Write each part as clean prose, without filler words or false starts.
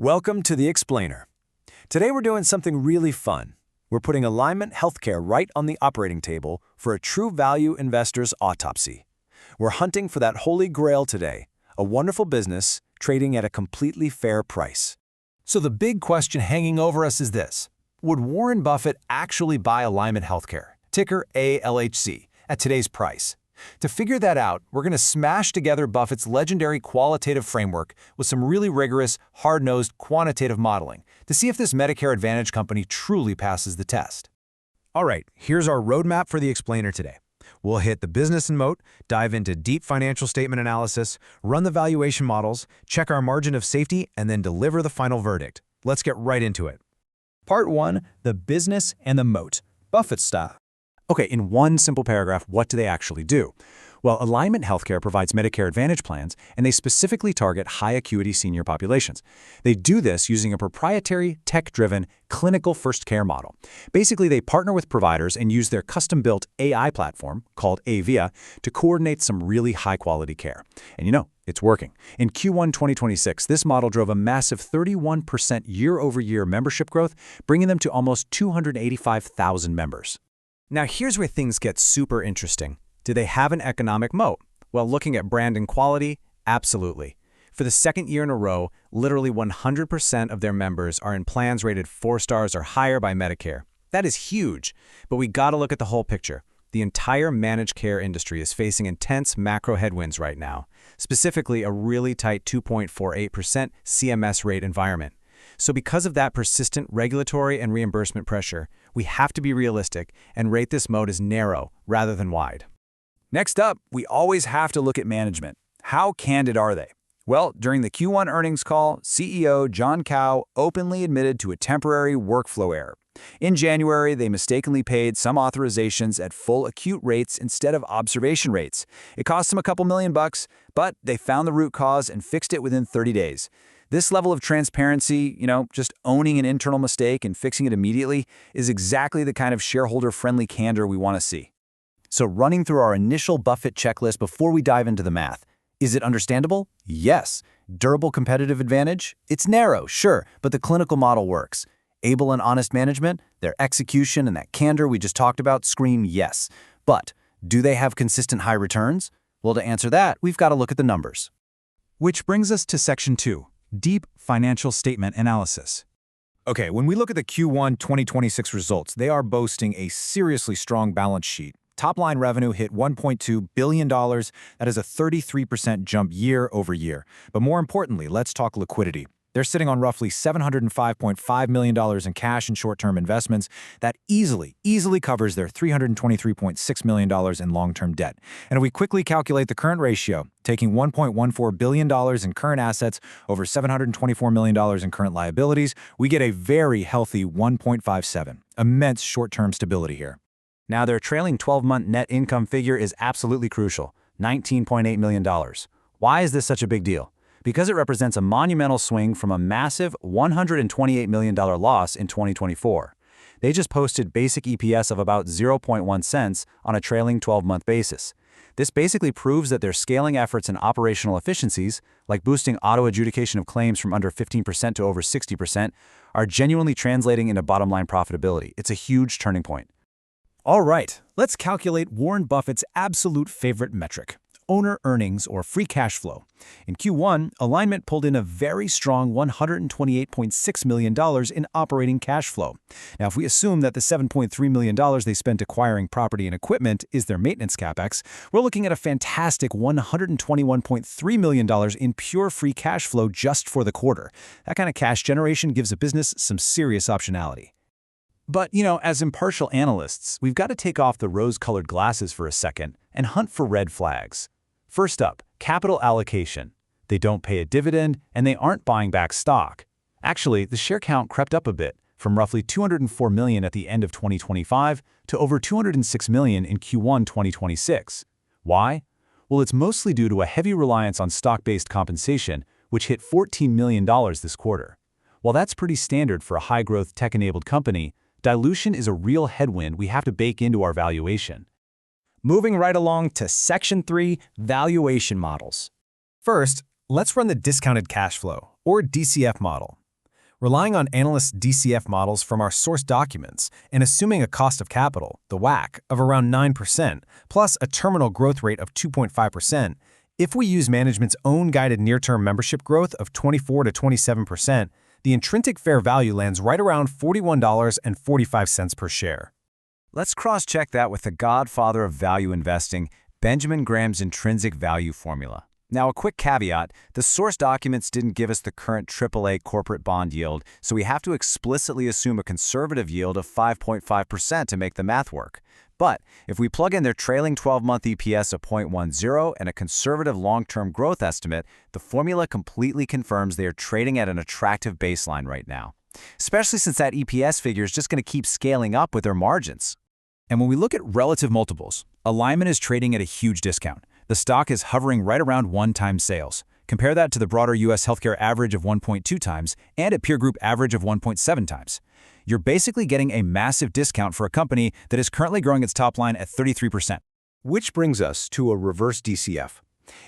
Welcome to The Explainer. Today we're doing something really fun. We're putting Alignment Healthcare right on the operating table for a true value investor's autopsy. We're hunting for that holy grail today, a wonderful business trading at a completely fair price. So the big question hanging over us is this: would Warren Buffett actually buy Alignment Healthcare, ticker ALHC, at today's price? To figure that out, we're going to smash together Buffett's legendary qualitative framework with some really rigorous, hard-nosed quantitative modeling to see if this Medicare Advantage company truly passes the test. All right, here's our roadmap for the Explainer today. We'll hit the business and moat, dive into deep financial statement analysis, run the valuation models, check our margin of safety, and then deliver the final verdict. Let's get right into it. Part 1, the business and the moat, Buffett style. Okay, in one simple paragraph, what do they actually do? Well, Alignment Healthcare provides Medicare Advantage plans, and they specifically target high-acuity senior populations. They do this using a proprietary, tech-driven, clinical first care model. Basically, they partner with providers and use their custom-built AI platform, called AVIA, to coordinate some really high-quality care. And you know, it's working. In Q1 2026, this model drove a massive 31% year-over-year membership growth, bringing them to almost 285,000 members. Now, here's where things get super interesting. Do they have an economic moat? Well, looking at brand and quality, absolutely. For the second year in a row, literally 100% of their members are in plans rated 4 stars or higher by Medicare. That is huge, but we gotta look at the whole picture. The entire managed care industry is facing intense macro headwinds right now, specifically a really tight 2.48% CMS rate environment. So because of that persistent regulatory and reimbursement pressure, we have to be realistic and rate this moat as narrow rather than wide. Next up, we always have to look at management. How candid are they? Well, during the Q1 earnings call, CEO John Cao openly admitted to a temporary workflow error. In January, they mistakenly paid some authorizations at full acute rates instead of observation rates. It cost them a couple $1,000,000, but they found the root cause and fixed it within 30 days. This level of transparency, just owning an internal mistake and fixing it immediately, is exactly the kind of shareholder-friendly candor we want to see. So running through our initial Buffett checklist before we dive into the math. Is it understandable? Yes. Durable competitive advantage? It's narrow, sure, but the clinical model works. Able and honest management? Their execution and that candor we just talked about scream yes. But do they have consistent high returns? Well, to answer that, we've got to look at the numbers. Which brings us to Section 2, deep financial statement analysis. Okay, when we look at the Q1 2026 results, they are boasting a seriously strong balance sheet. Top-line revenue hit $1.2 billion. That is a 33% jump year over year. But more importantly, let's talk liquidity. They're sitting on roughly $705.5 million in cash and short-term investments. That easily covers their $323.6 million in long-term debt. And if we quickly calculate the current ratio, taking $1.14 billion in current assets over $724 million in current liabilities, we get a very healthy 1.57. Immense short-term stability here. Now, their trailing 12-month net income figure is absolutely crucial, $19.8 million. Why is this such a big deal? Because it represents a monumental swing from a massive $128 million loss in 2024. They just posted basic EPS of about 0.1 cents on a trailing 12-month basis. This basically proves that their scaling efforts and operational efficiencies, like boosting auto-adjudication of claims from under 15% to over 60%, are genuinely translating into bottom-line profitability. It's a huge turning point. All right, let's calculate Warren Buffett's absolute favorite metric, owner earnings or free cash flow. In Q1, Alignment pulled in a very strong $128.6 million in operating cash flow. Now, if we assume that the $7.3 million they spent acquiring property and equipment is their maintenance capex, we're looking at a fantastic $121.3 million in pure free cash flow just for the quarter. That kind of cash generation gives a business some serious optionality. But, as impartial analysts, we've got to take off the rose-colored glasses for a second and hunt for red flags. First up, capital allocation. They don't pay a dividend, and they aren't buying back stock. Actually, the share count crept up a bit, from roughly 204 million at the end of 2025 to over 206 million in Q1 2026. Why? Well, it's mostly due to a heavy reliance on stock-based compensation, which hit $14 million this quarter. While that's pretty standard for a high-growth tech-enabled company, dilution is a real headwind we have to bake into our valuation. Moving right along to Section 3, valuation models. First, let's run the discounted cash flow, or DCF model. Relying on analysts' DCF models from our source documents and assuming a cost of capital, the WACC, of around 9%, plus a terminal growth rate of 2.5%, if we use management's own guided near-term membership growth of 24 to 27%, the intrinsic fair value lands right around $41.45 per share. Let's cross-check that with the godfather of value investing, Benjamin Graham's intrinsic value formula. Now, a quick caveat, the source documents didn't give us the current AAA corporate bond yield, so we have to explicitly assume a conservative yield of 5.5% to make the math work. But if we plug in their trailing 12-month EPS of 0.10 and a conservative long-term growth estimate, the formula completely confirms they are trading at an attractive baseline right now, especially since that EPS figure is just going to keep scaling up with their margins. And when we look at relative multiples, Alignment is trading at a huge discount. The stock is hovering right around 1x sales. Compare that to the broader U.S. healthcare average of 1.2x and a peer group average of 1.7x. You're basically getting a massive discount for a company that is currently growing its top line at 33%. Which brings us to a reverse DCF.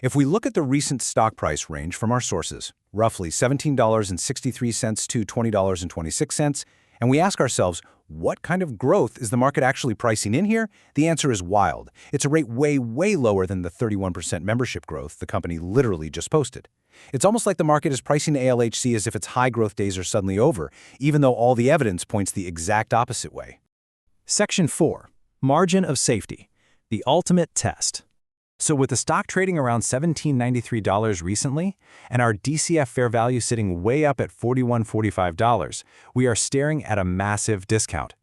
If we look at the recent stock price range from our sources, roughly $17.63 to $20.26, and we ask ourselves, what kind of growth is the market actually pricing in here? The answer is wild. It's a rate way, way lower than the 31% membership growth the company literally just posted. It's almost like the market is pricing ALHC as if its high growth days are suddenly over, even though all the evidence points the exact opposite way. Section 4. Margin of safety. The ultimate test. So with the stock trading around $17.93 recently, and our DCF fair value sitting way up at $41.45, we are staring at a massive discount.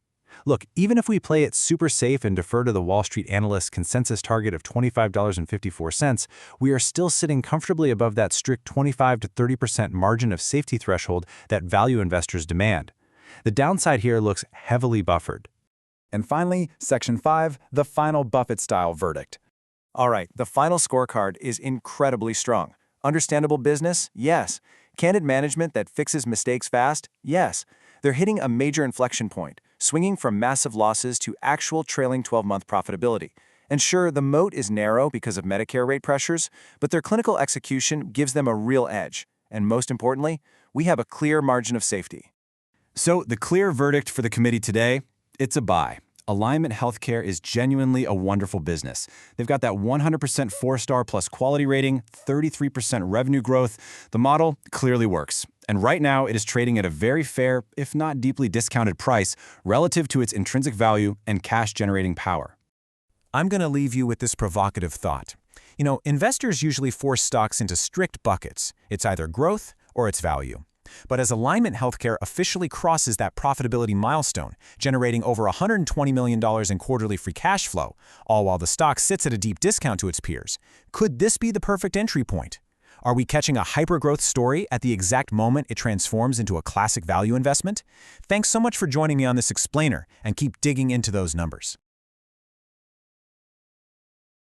Look, even if we play it super safe and defer to the Wall Street analyst's consensus target of $25.54, we are still sitting comfortably above that strict 25 to 30% margin of safety threshold that value investors demand. The downside here looks heavily buffered. And finally, Section 5, the final Buffett-style verdict. All right, the final scorecard is incredibly strong. Understandable business? Yes. Candid management that fixes mistakes fast? Yes. They're hitting a major inflection point, swinging from massive losses to actual trailing 12-month profitability. And sure, the moat is narrow because of Medicare rate pressures, but their clinical execution gives them a real edge. And most importantly, we have a clear margin of safety. So the clear verdict for the committee today, it's a buy. Alignment Healthcare is genuinely a wonderful business. They've got that 100% 4-star plus quality rating, 33% revenue growth. The model clearly works. And right now, it is trading at a very fair, if not deeply discounted price relative to its intrinsic value and cash-generating power. I'm going to leave you with this provocative thought. Investors usually force stocks into strict buckets. It's either growth or it's value. But as Alignment Healthcare officially crosses that profitability milestone, generating over $120 million in quarterly free cash flow, all while the stock sits at a deep discount to its peers, could this be the perfect entry point? Are we catching a hyper-growth story at the exact moment it transforms into a classic value investment? Thanks so much for joining me on this explainer, and keep digging into those numbers.